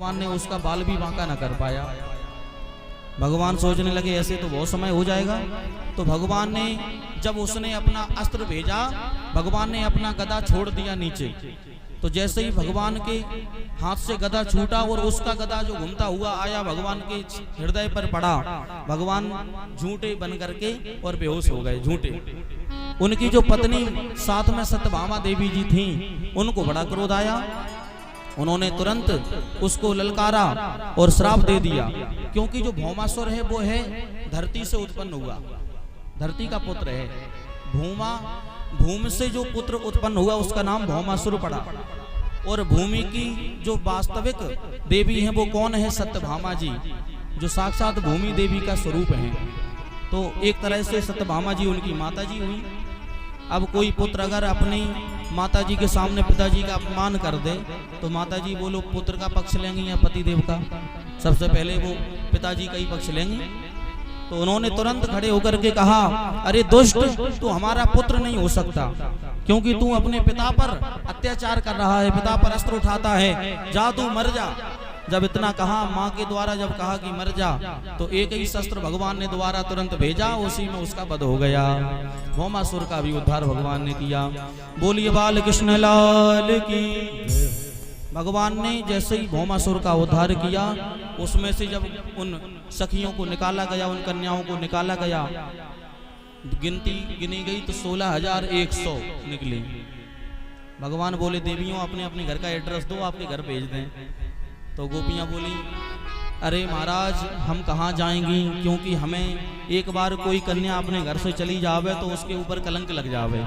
भगवान ने उसका बाल भी बांका न कर पाया। भगवान सोचने लगे ऐसे तो बहुत समय हो जाएगा। तो भगवान ने जब उसने अपना अस्त्र भेजा, भगवान ने अपना गदा छोड़ दिया नीचे। तो जैसे ही भगवान के हाथ से गदा छूटा और उसका गदा जो घूमता हुआ आया भगवान के हृदय पर पड़ा, भगवान झूठे बन करके और बेहोश हो गए। झूठे उनकी जो पत्नी साथ में सत्यभामा देवी जी थी, उनको बड़ा क्रोध आया। उन्होंने तुरंत उसको ललकारा और श्राप दे दिया, क्योंकि जो भौमासुर है वो है धरती से उत्पन्न हुआ, धरती का पुत्र है। भूमि से जो पुत्र उत्पन्न हुआ उसका नाम भौमासुर पड़ा। और भूमि की जो वास्तविक देवी है वो कौन है? सत्यभामा जी, जो साक्षात भूमि देवी का स्वरूप है। तो एक तरह से सत्यभामा जी उनकी माता जी हुई। अब कोई पुत्र अगर अपनी माताजी के सामने पिताजी का अपमान कर दे तो माताजी बोलो पुत्र का पक्ष लेंगी या पति देव का? सबसे पहले वो पिताजी का ही पक्ष लेंगे। तो उन्होंने तुरंत खड़े होकर के कहा, अरे दुष्ट, तू हमारा पुत्र नहीं हो सकता, क्योंकि तू अपने पिता पर अत्याचार कर रहा है, पिता पर अस्त्र उठाता है, जा तू मर जा। जब इतना कहा, माँ के द्वारा जब कहा कि मर जा, तो एक ही शस्त्र भगवान ने द्वारा तुरंत भेजा, उसी में उसका वध हो गया। भौमासुर का भी उद्धार भगवान ने किया। बोलिए बाल कृष्ण लाल की। भगवान ने जैसे ही भौमासुर का उद्धार किया, उसमें से जब उन सखियों को निकाला गया, उन कन्याओं को निकाला गया, गिनती गिनी गई तो 16,100 निकली। भगवान बोले देवियों अपने अपने घर का एड्रेस दो, आपके घर भेज दें। तो गोपियां बोली, अरे महाराज हम कहाँ जाएंगी, क्योंकि हमें एक बार कोई कन्या अपने घर से चली जावे तो उसके ऊपर कलंक लग जावे,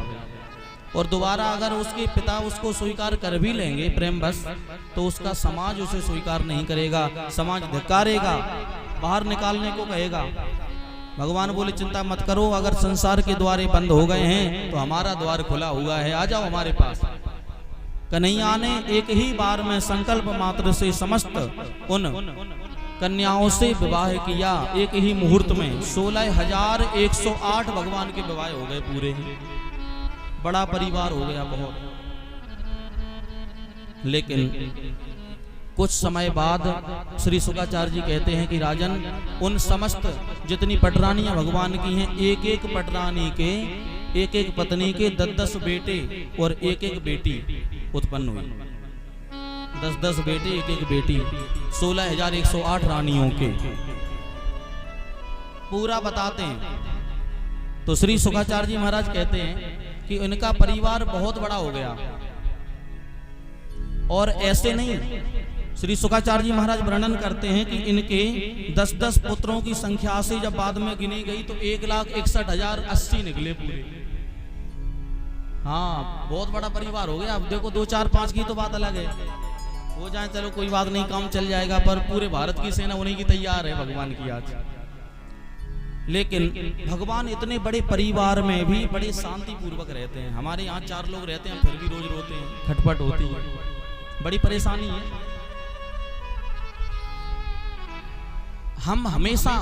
और दोबारा अगर उसके पिता उसको स्वीकार कर भी लेंगे प्रेम बस, तो उसका समाज उसे स्वीकार नहीं करेगा, समाज धिक्कारेगा, बाहर निकालने को कहेगा। भगवान बोले चिंता मत करो, अगर संसार के द्वार बंद हो गए हैं तो हमारा द्वार खुला हुआ है, आ जाओ हमारे पास। कन्हैया ने एक ही बार में संकल्प मात्र से समस्त उन कन्याओं से विवाह किया। एक ही मुहूर्त में 16,108 भगवान के विवाह हो गए पूरे। बड़ा परिवार हो गया बहुत। लेकिन कुछ समय बाद श्री शुकाचार्य जी कहते हैं कि राजन, उन समस्त जितनी पटरानियां भगवान की हैं, एक एक पटरानी के एक एक पत्नी के 10-10 बेटे और एक एक बेटी उत्पन्न हुई। 10-10 बेटे एक एक बेटी, 16,108 रानियों के पूरा बताते हैं। तो श्री शुकाचार्य जी महाराज कहते हैं कि इनका परिवार बहुत बड़ा हो गया। और ऐसे नहीं, श्री शुकाचार्य जी महाराज वर्णन करते हैं कि इनके 10-10 पुत्रों की संख्या से जब बाद में गिनी गई तो 1,61,080 निकले पूरे। हाँ, बहुत बड़ा परिवार हो गया। अब देखो 2, 4, 5 की तो बात अलग है, हो जाए चलो कोई बात नहीं, काम चल जाएगा, पर पूरे भारत की सेना उन्हीं की तैयार है भगवान की आज। लेकिन भगवान इतने बड़े परिवार में भी बड़े शांति पूर्वक रहते हैं। हमारे यहाँ 4 लोग रहते हैं, फिर भी रोज रोते हैं, खटपट होती है, बड़ी परेशानी है। हम हमेशा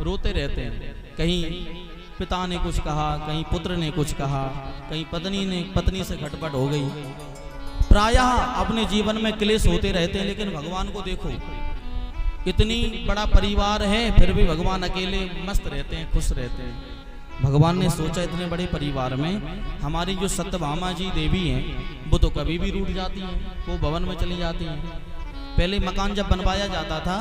रोते रहते हैं, कहीं पिता ने कुछ कहा, कहीं पुत्र ने कुछ कहा, कहीं पत्नी से खटपट हो गई। प्रायः अपने जीवन में क्लेश होते रहते हैं। लेकिन भगवान को देखो, इतनी बड़ा परिवार है फिर भी भगवान अकेले मस्त रहते हैं, खुश रहते हैं। भगवान ने सोचा इतने बड़े परिवार में हमारी जो सत्यभामा जी देवी हैं वो तो कभी भी रूठ जाती हैं, वो भवन में चली जाती हैं। पहले मकान जब बनवाया जाता था,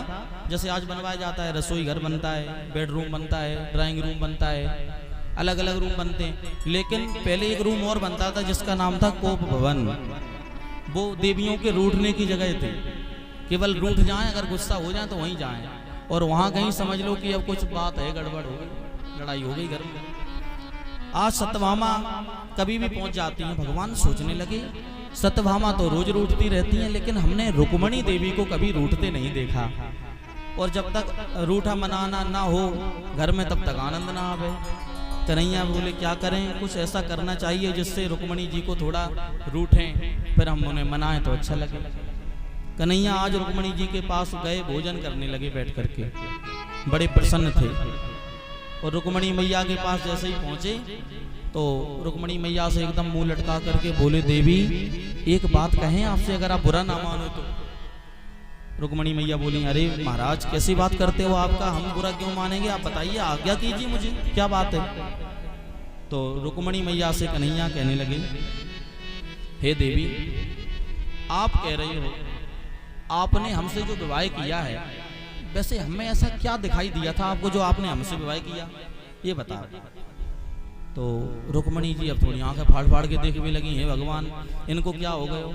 जैसे आज बनवाया जाता है, रसोई घर बनता है, बेडरूम बनता है, ड्राइंग रूम बनता है, अलग अलग रूम बनते हैं। लेकिन पहले एक रूम और बनता था जिसका नाम था कोप भवन। वो देवियों के रूठने की जगह थी, केवल रूठ जाएं, अगर गुस्सा हो जाए तो वहीं जाएं, और वहां कहीं समझ लो कि अब कुछ बात है, गड़बड़ हो गई, लड़ाई हो गई घर में। आज सत्यभामा कभी भी पहुंच जाती हैं। भगवान सोचने लगे सत्यभामा तो रोज रूठती रहती हैं, लेकिन हमने रुक्मणी देवी को कभी रूठते नहीं देखा। और जब तक रूठा मनाना ना हो घर में तब तक आनंद ना आवे। कन्हैया बोले क्या करें, कुछ ऐसा करना चाहिए जिससे रुक्मणी जी को थोड़ा रूठें, फिर हम उन्हें मनाएं तो अच्छा लगे। कन्हैया आज रुक्मणी जी के पास गए, भोजन करने लगे बैठ करके, बड़े प्रसन्न थे। और रुक्मणी मैया के पास जैसे ही पहुंचे तो रुक्मणी मैया से एकदम मुंह लटका करके बोले, देवी एक बात कहें आपसे, अगर आप बुरा ना मानो तो। रुक्मणी मैया बोली, अरे महाराज कैसी बात करते हो, आपका हम बुरा क्यों मानेंगे, आप बताइए, आज्ञा कीजिए मुझे, क्या बात है। तो रुक्मणी मैया से कन्हैया कहने लगे, हे देवी, आप कह रही हो आपने हमसे जो विवाह किया है, वैसे हमें ऐसा क्या दिखाई दिया था आपको जो आपने हमसे विवाह किया, ये बताओ। तो रुक्मणी जी अब थोड़ी आंखें फाड़ फाड़ के देखने लगी, हे भगवान इनको क्या हो गए हो,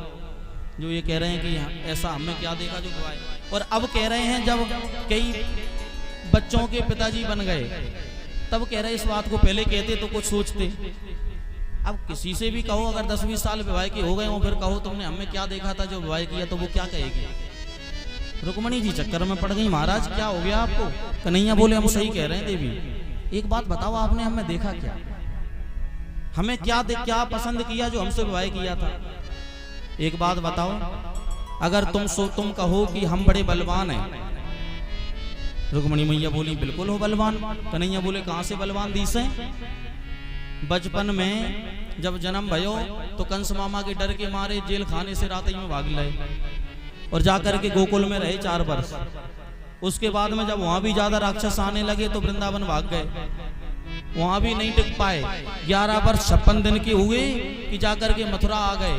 जो ये कह रहे हैं कि ऐसा हमें क्या देखा जो विवाह। और अब कह रहे हैं जब कई बच्चों के पिताजी बन गए तब कह रहे इस बात को पहले कहते तो कुछ सोचते। अब किसी से भी कहो अगर 10-20 साल विवाह के हो गए हो, फिर कहो तुमने हमें क्या देखा था जो विवाह किया, तो वो क्या कहेगी। रुक्मणी जी चक्कर में पड़ गई, महाराज क्या हो गया आपको। कन्हैया बोले, हम सही कह रहे हैं देवी, एक बात बताओ आपने हमें देखा क्या, हमें क्या पसंद किया जो हमसे विवाह किया था, एक बात बताओ। अगर तुम कहो कि हम बड़े बलवान हैं। रुक्मणी मैया बोली, बिल्कुल हो बलवान। कन्हैया बोले, कहां से बलवान दीस हैं। बचपन में जब जन्म भयो तो कंस मामा के डर के मारे जेल खाने से रात ही में भाग गए और जाकर के गोकुल में रहे 4 वर्ष। उसके बाद में जब वहां भी ज्यादा राक्षस आने लगे तो वृंदावन भाग गए, वहां भी नहीं टिक पाए। 11 वर्ष 56 दिन के हुए कि जाकर के मथुरा आ गए।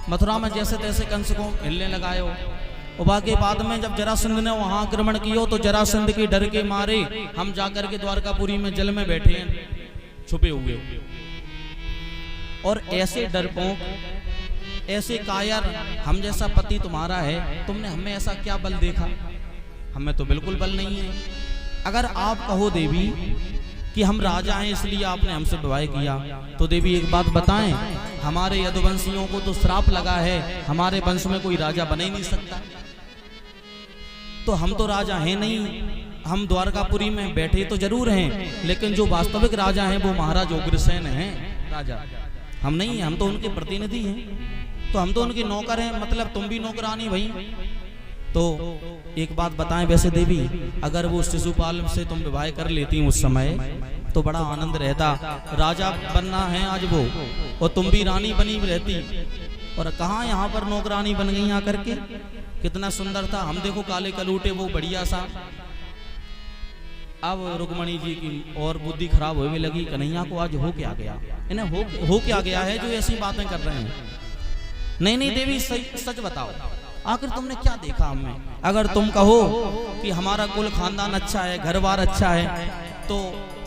मथुरा में जैसे तैसे कंस को हिलने लगायो। और बाकी बाद में जब जरासंध ने वहां आक्रमण किया तो जरासंध के डर के मारे हम जाकर के द्वारकापुरी में जल में बैठे हैं छुपे हुए। और ऐसे डरपोक, ऐसे कायर, हम जैसा पति तुम्हारा है, तुमने हमें ऐसा क्या बल देखा, हमें तो बिल्कुल बल नहीं है। अगर आप कहो देवी कि हम राजा हैं इसलिए आपने हमसे विवाह किया, तो देवी एक बात बताएं, हमारे यदुवंशियों को तो श्राप लगा है, हमारे वंश में कोई राजा बन ही नहीं सकता। तो हम तो राजा हैं नहीं, हम द्वारकापुरी में बैठे तो जरूर हैं, लेकिन जो वास्तविक राजा हैं वो महाराज उग्रसेन हैं राजा, हम नहीं हैं, हम तो उनके प्रतिनिधि हैं, तो हम तो उनके नौकर हैं, मतलब तुम भी नौकरानी भाई। तो एक बात बताएं वैसे देवी, अगर वो शिशुपाल से तुम विवाह कर लेती उस समय तो बड़ा आनंद रहता, राजा बनना है आज वो, और तुम भी रानी बनी रहती। और कहाँ यहाँ पर नौकरानी बन गई आकर के, कितना सुंदर था, हम देखो काले कलूटे वो बढ़िया सा। अब रुक्मणी जी की और बुद्धि खराब होने लगी, कन्हैया को आज हो क्या गया, इन्हें हो क्या गया है जो ऐसी बातें कर रहे हैं। नहीं नहीं देवी सच बताओ, आखिर तुमने क्या देखा हमें। अगर तुम कहो कि हमारा कुल खानदान अच्छा है, घर बार अच्छा है, तो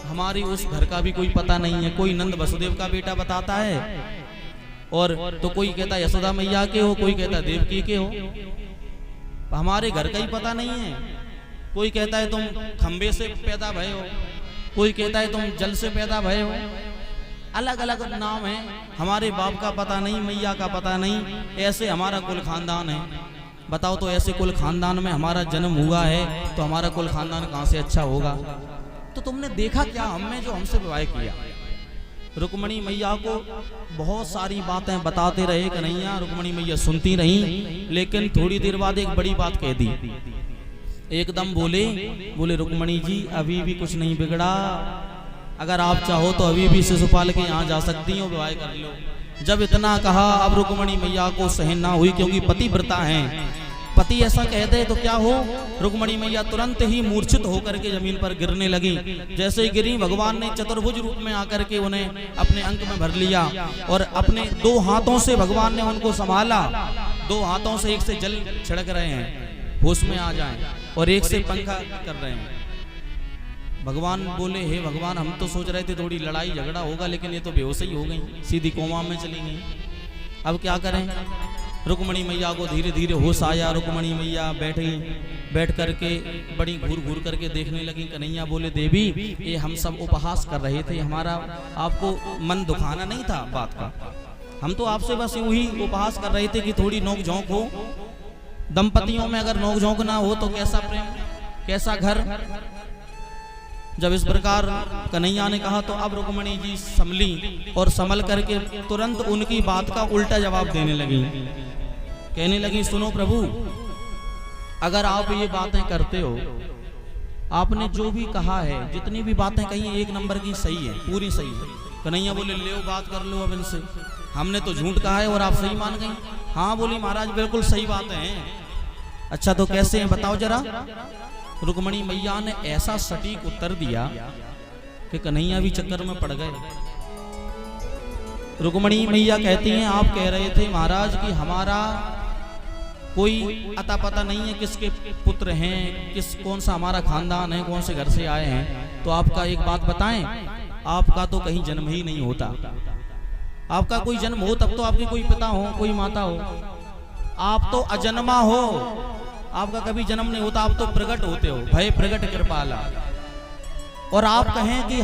हमारी उस घर का भी कोई पता नहीं है। कोई नंद वसुदेव का बेटा बताता है, और तो कोई कहता है यशोदा मैया के हो, कोई कहता है देवकी के हो, हमारे घर का ही पता नहीं है। कोई कहता है तुम खंबे से पैदा भये हो, कोई कहता है तुम जल से पैदा भये हो, अलग अलग नाम है, हमारे बाप का पता नहीं, मैया का पता नहीं, ऐसे हमारा कुल खानदान है। बताओ तो ऐसे कुल खानदान में हमारा जन्म हुआ है तो हमारा कुल खानदान कहाँ से अच्छा होगा। तो तुमने देखा क्या हमें जो हमसे विवाह किया। रुक्मणी मैया को बहुत सारी बातें बताते रहे कन्हैया, रुक्मणी मैया सुनती रही, लेकिन थोड़ी देर बाद एक बड़ी बात कह दी। एकदम बोले रुक्मणी जी अभी भी कुछ नहीं बिगड़ा, अगर आप चाहो तो अभी भी शिशुपाल के यहाँ जा सकती हो, विवाह कर लो। जब इतना कहा अब रुक्मणी मैया को सहन ना हुई, क्योंकि पतिव्रता हैं, पति ऐसा कह दे तो क्या हो। रुक्मणी मैया तुरंत ही मूर्छित होकर के जमीन पर गिरने लगी। जैसे ही गिरी भगवान ने चतुर्भुज रूप में आकर के उन्हें अपने अंक में भर लिया और अपने 2 हाथों से भगवान ने उनको संभाला। 2 हाथों से, एक से जल छिड़क रहे हैं होश में आ जाएं, और एक से पंखा कर रहे हैं। भगवान बोले, हे भगवान हम तो सोच रहे थे थोड़ी लड़ाई झगड़ा होगा, लेकिन ये तो बेहोश ही हो गई, सीधी कोमा में चली गई, अब क्या करें। रुक्मणी मैया को धीरे धीरे होश आया। रुक्मणी मैया बैठ करके बड़ी घूर करके देखने लगी। कन्हैया बोले, देवी ये हम सब उपहास कर रहे थे, हमारा आपको मन दुखाना नहीं था बात का, हम तो आपसे बस यूं ही उपहास कर रहे थे कि थोड़ी नोक झोंक हो। दंपतियों में अगर नोक झोंक ना हो तो कैसा प्रेम, कैसा घर। जब इस प्रकार कन्हैया ने कहा तो अब रुक्मणी जी संभली और संभल करके तुरंत उनकी बात का उल्टा जवाब देने लगी। कहने लगी, सुनो प्रभु, अगर आप ये बातें करते हो, आपने जो भी कहा है, जितनी भी बातें कही 1 नंबर की सही है, पूरी सही है। कन्हैया बोले, ले बात कर लो अब इनसे, हमने तो झूठ कहा है और आप सही मान गई। हाँ बोली महाराज बिल्कुल सही बात है, अच्छा तो कैसे हैं बताओ जरा। रुक्मणी मैया ने ऐसा सटीक उत्तर दिया कि कन्हैया भी चक्कर में पड़ गए। रुक्मणी मैया कहती हैं आप कह रहे थे महाराज कि हमारा कोई अता पता नहीं है किसके पुत्र हैं, कौन सा हमारा खानदान है, कौन से घर से आए हैं। तो आपका एक बात बताएं, आपका तो कहीं जन्म ही नहीं होता। आपका कोई जन्म हो तब तो आपके कोई पिता हो, कोई माता हो। आप तो अजन्मा हो, आपका कभी जन्म नहीं होता। आप तो प्रकट होते हो, भय प्रकट कृपाला। और आप कहें कि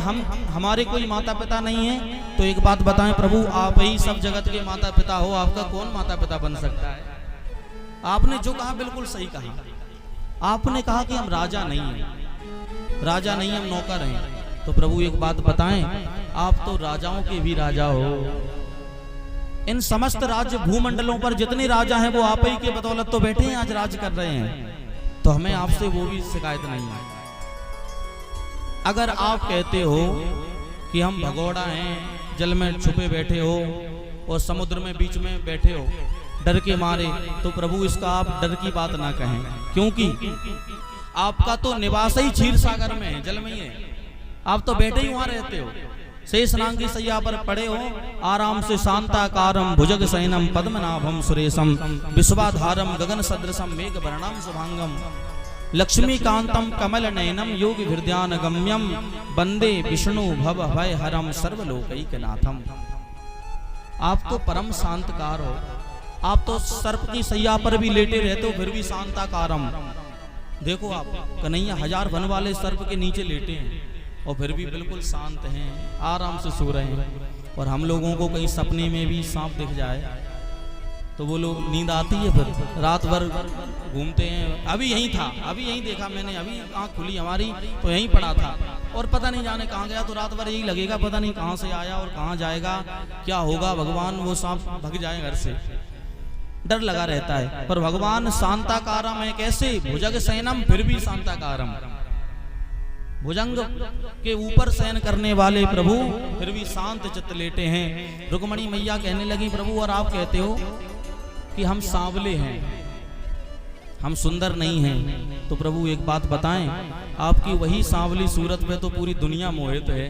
हमारे कोई माता पिता नहीं है, तो एक बात बताएं प्रभु, आप ही सब जगत के माता पिता हो, आपका कौन माता पिता बन सकता है। आपने जो कहा बिल्कुल सही कहा। आपने कहा कि हम राजा नहीं हैं, राजा नहीं हम नौकर हैं। तो प्रभु एक बात बताएं, आप तो राजाओं के भी राजा हो। इन समस्त राज्य भूमंडलों पर जितने राजा हैं वो आप ही के बदौलत तो बैठे हैं, आज राज कर रहे हैं। तो हमें आपसे वो भी शिकायत नहीं है। अगर आप कहते हो कि हम भगोड़ा हैं, जल में छुपे बैठे हो और समुद्र में बीच में बैठे हो डर के मारे, तो प्रभु इसका आप डर की बात ना कहें, क्योंकि आपका तो निवास ही क्षीर सागर में है, जल में ही है। आप तो बैठे ही वहां रहते हो, शेष नाग की सैया पर पड़े हो आराम से। शांताकारम भुजग सैनम पद्मनाभम सुरेशम विश्वाधारम गगन सदृशम मेघ वर्णम शुभांगम लक्ष्मीकांतम कमल नयनम योग हृदयान गम्यम वंदे विष्णु भव भय हरम सर्वलोकैकनाथम। आप तो परम शांतकार हो। आप तो सर्प की सैया पर भी लेटे रहते हो, फिर भी शांताकारम। देखो आप कन्हैया हजार वन वाले सर्प के नीचे लेटे हैं और फिर भी बिल्कुल शांत हैं, आराम से सो रहे हैं। और हम लोगों को कहीं सपने में भी सांप दिख जाए तो वो लोग नींद आती है, फिर रात भर घूमते हैं। अभी यहीं था, अभी यहीं देखा मैंने, अभी आँख खुली हमारी तो यहीं पड़ा था और पता नहीं जाने कहाँ गया। तो रात भर यही लगेगा, पता नहीं कहाँ से आया और कहाँ जाएगा, क्या होगा। भगवान वो सांप भग जाए घर से, डर लगा रहता है। पर भगवान शांताकारम है। कैसे? भुजग सैनम, फिर भी शांताकारम। भुजंग के ऊपर शयन करने वाले प्रभु फिर भी शांत चित्त लेटे हैं। रुक्मणी मैया कहने लगी प्रभु और आप कहते हो कि हम सांवले हैं, हम सुंदर नहीं हैं। तो प्रभु एक बात बताएं, आपकी वही सांवली सूरत पे तो पूरी दुनिया मोहित है,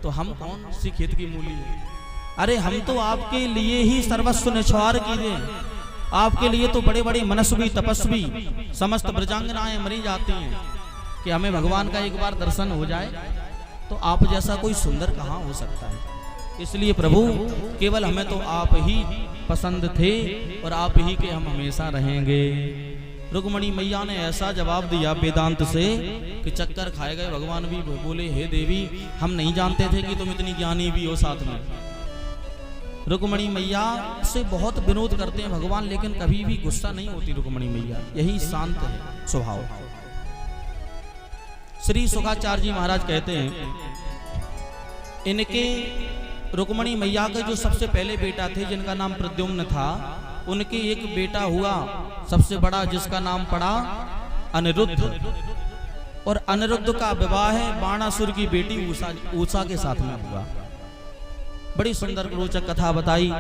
तो हम कौन सी खेत की मूली है। अरे हम तो आपके लिए ही सर्वस्व निछावर कीजिए। आपके लिए तो बड़े बड़े मनस्वी तपस्वी समस्त ब्रजांगनाएं मरी जाती हैं कि हमें भगवान का एक बार दर्शन हो जाए। तो आप जैसा कोई सुंदर कहाँ हो सकता है। इसलिए प्रभु केवल हमें तो आप ही पसंद थे और आप ही के हम हमेशा रहेंगे। रुक्मणी मैया ने ऐसा जवाब दिया वेदांत से कि चक्कर खाए गए। भगवान भी बोले हे देवी, हम नहीं जानते थे कि तुम इतनी ज्ञानी भी हो साथ में। रुक्मणी मैया से बहुत विनोद करते हैं भगवान, लेकिन कभी भी गुस्सा नहीं होती रुक्मणी मैया, यही शांत है स्वभाव। श्री सुखाचार्य जी महाराज कहते हैं, इनके रुक्मणी मैया के जो सबसे पहले बेटा थे जिनका नाम प्रद्युम्न था, उनके एक बेटा हुआ सबसे बड़ा जिसका नाम पड़ा अनिरुद्ध। और अनिरुद्ध का विवाह बाणासुर की बेटी उषा के साथ में हुआ। बड़ी सुंदर रोचक कथा बताई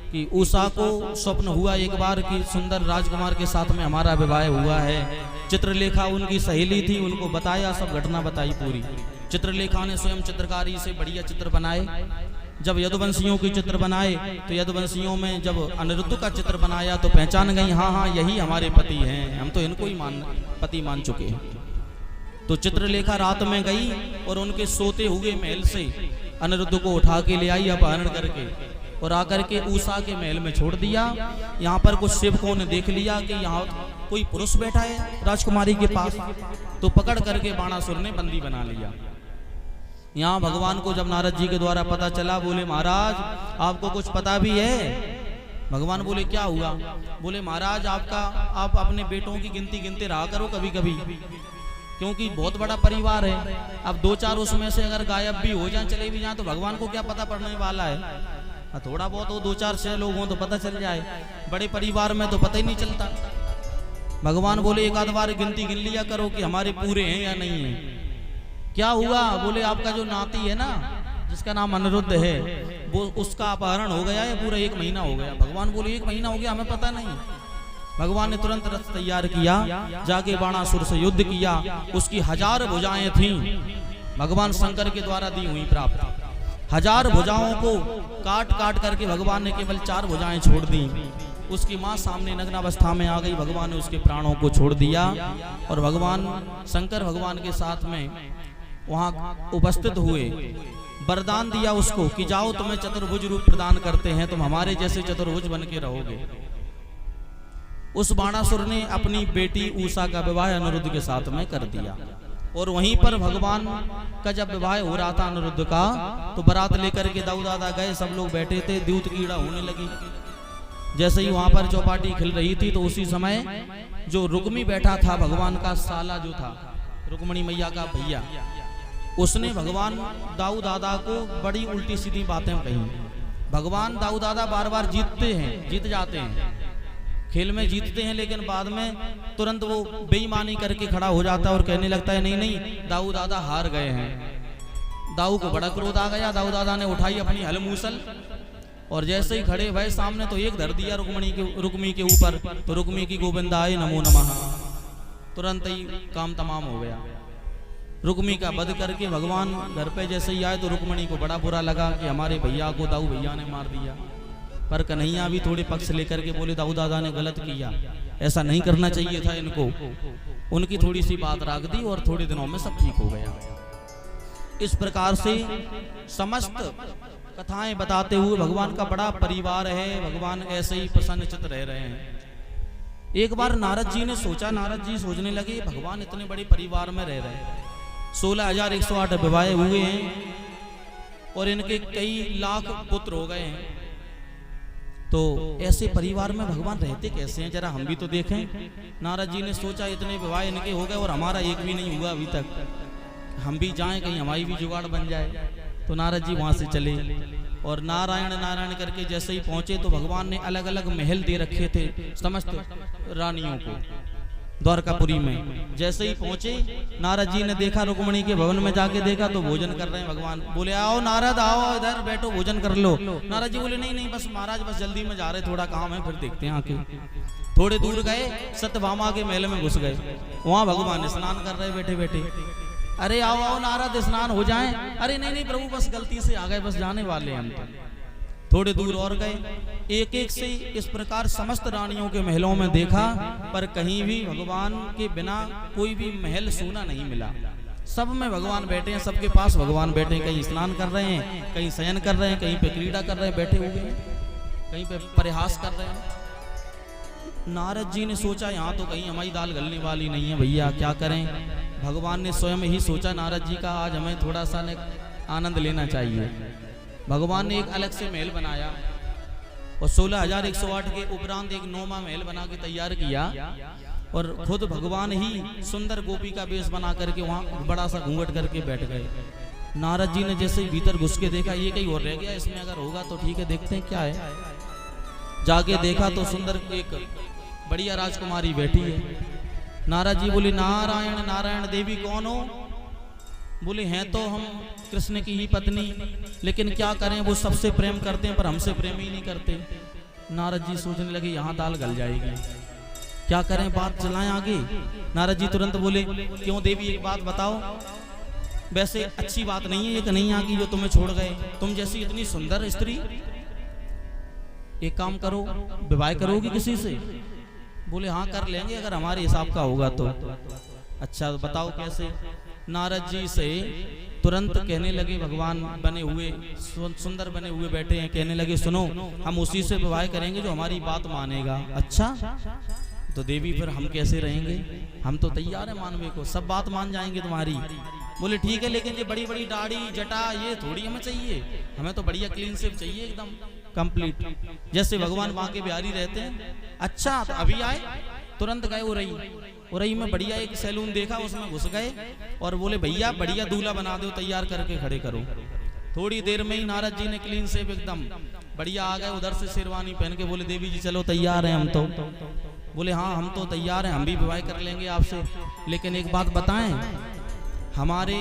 कि उषा को स्वप्न हुआ एक बार कि सुंदर राजकुमार के साथ में हमारा विवाह हुआ है। चित्रलेखा उनकी सहेली थी, उनको बताया, सब घटना बताई पूरी। चित्रलेखा ने स्वयं चित्रकारी से बढ़िया चित्र बनाए। जब यदुवंशियों के चित्र बनाए तो यदुवंशियों में जब अनिरुद्ध का चित्र बनाया तो पहचान गई, हाँ हाँ यही हमारे पति हैं, हम तो इनको ही पति मान चुके हैं। तो चित्रलेखा रात में गई और उनके सोते हुए महल से अनिरुद्ध को उठा के ले आई अपहरण करके, और आकर के उषा के महल में छोड़ दिया। यहाँ पर कुछ सेवकों ने देख लिया कि यहाँ कोई पुरुष बैठा है राजकुमारी के पास, तो पकड़ करके बाणासुर ने बंदी बना लिया। यहाँ भगवान को जब नारद जी के द्वारा पता चला, बोले महाराज आपको कुछ पता भी है। भगवान बोले क्या हुआ? बोले महाराज आप अपने बेटों की गिनती गिनते रहा करो कभी कभी, क्योंकि बहुत बड़ा परिवार है। अब 2-4 उसमें से अगर गायब भी हो जाए, चले भी जाए, तो भगवान को क्या पता पड़ने वाला है। थोड़ा बहुत हो, 2-4-6 लोग हों तो पता चल जाए, बड़े परिवार में तो पता ही नहीं चलता। भगवान बोले एक आध बार गिनती गिन लिया करो कि हमारे पूरे हैं या नहीं है। क्या हुआ? बोले आपका जो नाती है ना, जिसका नाम अनिरुद्ध है, वो उसका अपहरण हो गया है, पूरा 1 महीना हो गया। भगवान बोले 1 महीना हो गया, हमें पता नहीं। भगवान ने तुरंत रथ तैयार किया, जाके बाणासुर से युद्ध किया। उसकी 1000 भुजाएं थीं, भगवान शंकर के द्वारा दी हुई प्राप्त। 1000 भुजाओं को काट काट करके भगवान ने केवल 4 भुजाएं छोड़ दी। उसकी माँ सामने नग्न अवस्था में आ गई, भगवान ने उसके प्राणों को छोड़ दिया। और भगवान शंकर भगवान के साथ में वहाँ उपस्थित हुए, वरदान दिया उसको कि जाओ तुम्हें चतुर्भुज रूप प्रदान करते हैं, तुम हमारे जैसे चतुर्भुज बन के रहोगे। उस बाणासुर ने अपनी बेटी उषा का विवाह अनिरुद्ध के साथ में कर दिया। और वहीं पर भगवान का जब विवाह हो रहा था अनिरुद्ध का, तो बारात लेकर के दाऊ दादा गए, सब लोग बैठे थे, द्यूत कीड़ा होने लगी। जैसे ही वहां पर चौपाटी खिल रही थी, तो उसी समय जो रुक्मी बैठा था, भगवान का साला जो था, रुक्मणी मैया का भैया, उसने भगवान दाऊ दादा को बड़ी उल्टी सीधी बातें कही। भगवान दाऊ दादा बार बार जीतते हैं, जीत जाते हैं, खेल में जीतते हैं, लेकिन बाद में तुरंत वो बेईमानी करके खड़ा हो जाता है और कहने लगता है नहीं नहीं दाऊ दादा हार गए हैं। दाऊ को बड़ा क्रोध आ गया। दाऊ दादा ने उठाई अपनी हलमूसल और जैसे ही खड़े भय सामने, तो एक धर दिया रुक्मी के ऊपर। तो रुक्मी की गोविंदाय नमो नमः, तुरंत ही काम तमाम हो गया। रुक्मी का वध करके भगवान घर पे जैसे ही आए, तो रुक्मणी को बड़ा बुरा लगा कि हमारे भैया को दाऊ भैया ने मार दिया। पर कन्हैया भी थोड़े पक्ष लेकर के बोले दाऊ दादा ने गलत किया, ऐसा नहीं करना चाहिए था इनको। उनकी थोड़ी सी बात रख दी और थोड़े दिनों में सब ठीक हो गया। इस प्रकार से समस्त कथाएं बताते हुए भगवान का बड़ा परिवार है, भगवान ऐसे ही प्रसन्नचित्त रह रहे हैं। एक बार नारद जी ने सोचा, नारद जी सोचने लगे भगवान इतने बड़े परिवार में रह रहे हैं, 16,108 विवाह हुए हैं और इनके कई लाख पुत्र हो गए हैं, तो ऐसे परिवार में भगवान रहते कैसे हैं, जरा हम भी तो देखें। नारद जी ने सोचा इतने विवाह इनके हो गए और हमारा एक भी नहीं हुआ अभी तक, हम भी जाएं कहीं हमारी भी जुगाड़ बन जाए। तो नारद जी वहां से चले और नारायण नारायण करके जैसे ही पहुंचे, तो भगवान ने अलग अलग महल दे रखे थे समस्त रानियों को द्वारकापुरी में। जैसे ही पहुंचे, नारद जी ने देखा, रुक्मणी के भवन में जाके देखा तो भोजन कर रहे हैं। भगवान बोले आओ नारद आओ, इधर बैठो भोजन कर लो। नारद जी बोले नहीं नहीं बस महाराज, बस जल्दी में जा रहे, थोड़ा काम है, फिर देखते हैं आके। थोड़े दूर गए, सत्यभामा के महल में घुस गए। वहां भगवान स्नान कर रहे बैठे बैठे। अरे आओ आओ नारद स्नान हो जाए। अरे नहीं नहीं प्रभु बस गलती से आ गए, बस जाने वाले हम तो। थोड़े दूर और गए, एक एक से इस प्रकार समस्त रानियों के महलों में देखा, पर कहीं भी भगवान के बिना कोई भी महल सूना नहीं मिला। सब में भगवान बैठे हैं, सबके पास भगवान बैठे हैं, कहीं स्नान कर रहे हैं, कहीं शयन कर रहे हैं, कहीं पे क्रीड़ा कर रहे हैं बैठे हुए हैं, कहीं पे परिहास कर रहे हैं। नारद जी ने सोचा यहाँ तो कहीं हमारी दाल गलने वाली नहीं है, भैया क्या करें। भगवान ने स्वयं ही सोचा नारद जी का आज हमें थोड़ा सा आनंद लेना चाहिए। भगवान ने एक अलग से महल बनाया और 16,108 के उपरांत एक 9वां महल बना के तैयार किया और खुद भगवान ही सुंदर गोपी का वेश बना करके वहां बड़ा सा घूंघट करके बैठ गए। नारद जी ने जैसे ही भीतर घुस के देखा, ये कहीं और रह गया, इसमें अगर होगा तो ठीक है, देखते हैं क्या है। जाके देखा तो सुंदर एक बढ़िया राजकुमारी बैठी है। नारद जी बोले नारायण नारायण, देवी कौन हो? बोले हैं तो हम कृष्ण की ही पत्नी, लेकिन क्या करें वो सबसे प्रेम करते हैं पर हमसे प्रेम ही नहीं करते। नारद जी सोचने लगे यहाँ दाल गल जाएगी, क्या करें, बात चलाएं आगे। नारद जी तुरंत बोले क्यों देवी एक बात बताओ, वैसे अच्छी बात नहीं है ये कन्हैया की जो तुम्हें छोड़ गए, तुम जैसी इतनी सुंदर स्त्री, एक काम करो विवाह करोगी किसी से? बोले हाँ कर लेंगे अगर हमारे हिसाब का होगा तो। अच्छा बताओ कैसे? नारद जी से तुरंत कहने लगे, भगवान बने हुए सुंदर बने हुए बैठे हैं, कहने लगे सुनो हम उसी से विवाह करेंगे जो हमारी बात मानेगा। अच्छा तो देवी फिर हम कैसे रहेंगे, हम तो तैयार है मानवे को, सब बात मान जाएंगे तुम्हारी। बोले ठीक है, लेकिन ये बड़ी बड़ी दाढ़ी जटा ये थोड़ी हमें चाहिए, हमें तो बढ़िया क्लीन शेव चाहिए एकदम कंप्लीट, जैसे भगवान वहां के बिहारी रहते हैं। अच्छा तो अभी आए, तुरंत गए उरई में बढ़िया एक सैलून देखा, उसमें घुस गए और बोले भैया बढ़िया दूल्हा बना दो, तैयार करके खड़े करो। थोड़ी देर में ही नारद जी ने क्लीन शेव एकदम बढ़िया आ गए, उधर से शेरवानी पहन के बोले देवी जी चलो तैयार हैं हम तो। बोले हाँ हम तो तैयार हैं, हम भी विवाह कर लेंगे आपसे, लेकिन एक बात बताएं, हमारे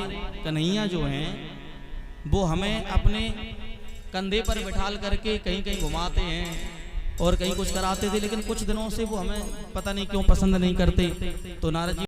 कन्हैया जो हैं वो हमें अपने कंधे पर बिठाल करके कहीं कहीं घुमाते हैं, और कहीं कुछ कराते थे, लेकिन कुछ दिनों से वो हमें पता नहीं क्यों पसंद नहीं करते। तो नारद जी